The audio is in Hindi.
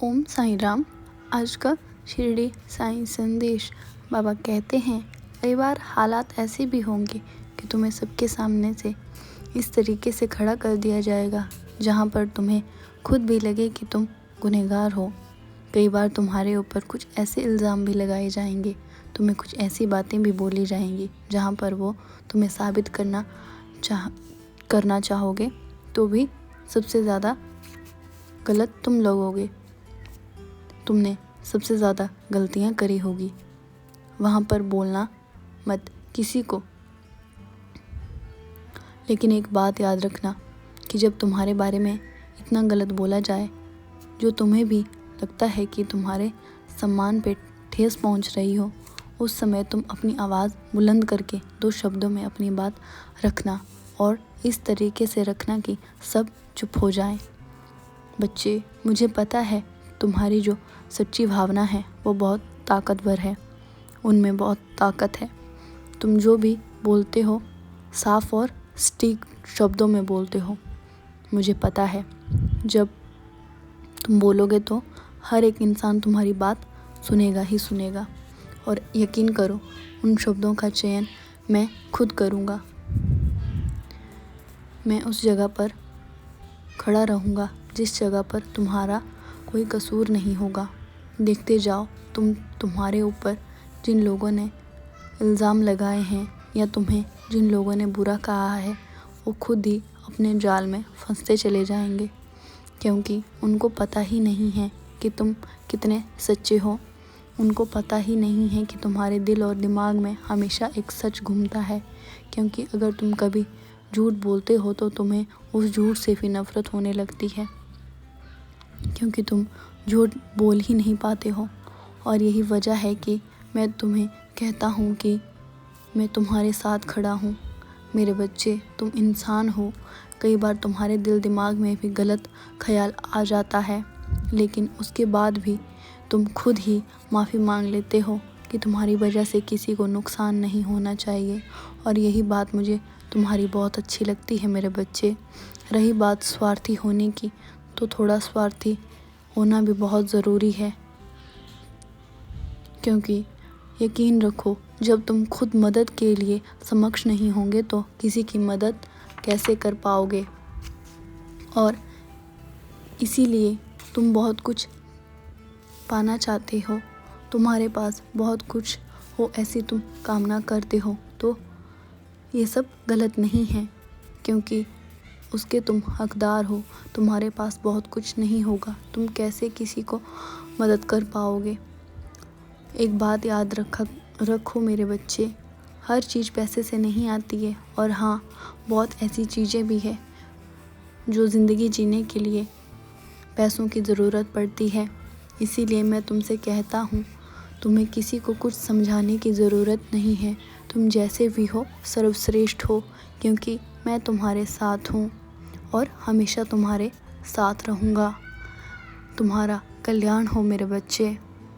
ओम साईं राम। आज का शिरडी साईं संदेश। बाबा कहते हैं, कई बार हालात ऐसे भी होंगे कि तुम्हें सबके सामने से इस तरीके से खड़ा कर दिया जाएगा जहाँ पर तुम्हें खुद भी लगे कि तुम गुनहगार हो। कई बार तुम्हारे ऊपर कुछ ऐसे इल्ज़ाम भी लगाए जाएंगे, तुम्हें कुछ ऐसी बातें भी बोली जाएंगी जहाँ पर वो तुम्हें साबित करना चाहोगे तो भी सबसे ज़्यादा गलत तुम लगोगे। तुमने सबसे ज़्यादा गलतियाँ करी होगी। वहाँ पर बोलना मत किसी को। लेकिन एक बात याद रखना कि जब तुम्हारे बारे में इतना गलत बोला जाए, जो तुम्हें भी लगता है कि तुम्हारे सम्मान पे ठेस पहुँच रही हो, उस समय तुम अपनी आवाज़ बुलंद करके 2 शब्दों में अपनी बात रखना और इस तरीके से रखना कि सब चुप हो जाएं। बच्चे, मुझे पता है तुम्हारी जो सच्ची भावना है वो बहुत ताकतवर है, उनमें बहुत ताकत है। तुम जो भी बोलते हो साफ और सटीक शब्दों में बोलते हो। मुझे पता है जब तुम बोलोगे तो हर एक इंसान तुम्हारी बात सुनेगा ही सुनेगा। और यकीन करो, उन शब्दों का चयन मैं खुद करूँगा। मैं उस जगह पर खड़ा रहूँगा जिस जगह पर तुम्हारा कोई कसूर नहीं होगा। देखते जाओ, तुम्हारे ऊपर जिन लोगों ने इल्ज़ाम लगाए हैं या तुम्हें जिन लोगों ने बुरा कहा है, वो खुद ही अपने जाल में फंसते चले जाएंगे, क्योंकि उनको पता ही नहीं है कि तुम कितने सच्चे हो। उनको पता ही नहीं है कि तुम्हारे दिल और दिमाग में हमेशा एक सच घूमता है, क्योंकि अगर तुम कभी झूठ बोलते हो तो तुम्हें उस झूठ से भी नफ़रत होने लगती है, क्योंकि तुम झूठ बोल ही नहीं पाते हो। और यही वजह है कि मैं तुम्हें कहता हूँ कि मैं तुम्हारे साथ खड़ा हूँ। मेरे बच्चे, तुम इंसान हो। कई बार तुम्हारे दिल दिमाग में भी गलत ख्याल आ जाता है, लेकिन उसके बाद भी तुम खुद ही माफ़ी मांग लेते हो कि तुम्हारी वजह से किसी को नुकसान नहीं होना चाहिए। और यही बात मुझे तुम्हारी बहुत अच्छी लगती है मेरे बच्चे। रही बात स्वार्थी होने की, तो थोड़ा स्वार्थी होना भी बहुत ज़रूरी है, क्योंकि यकीन रखो, जब तुम खुद मदद के लिए समक्ष नहीं होंगे तो किसी की मदद कैसे कर पाओगे। और इसीलिए तुम बहुत कुछ पाना चाहते हो, तुम्हारे पास बहुत कुछ हो ऐसी तुम कामना करते हो, तो ये सब गलत नहीं है, क्योंकि उसके तुम हकदार हो। तुम्हारे पास बहुत कुछ नहीं होगा, तुम कैसे किसी को मदद कर पाओगे। एक बात याद रखो मेरे बच्चे, हर चीज़ पैसे से नहीं आती है। और हाँ, बहुत ऐसी चीज़ें भी है जो ज़िंदगी जीने के लिए पैसों की ज़रूरत पड़ती है। इसीलिए मैं तुमसे कहता हूँ, तुम्हें किसी को कुछ समझाने की ज़रूरत नहीं है। तुम जैसे भी हो सर्वश्रेष्ठ हो, क्योंकि मैं तुम्हारे साथ हूँ और हमेशा तुम्हारे साथ रहूँगा। तुम्हारा कल्याण हो मेरे बच्चे।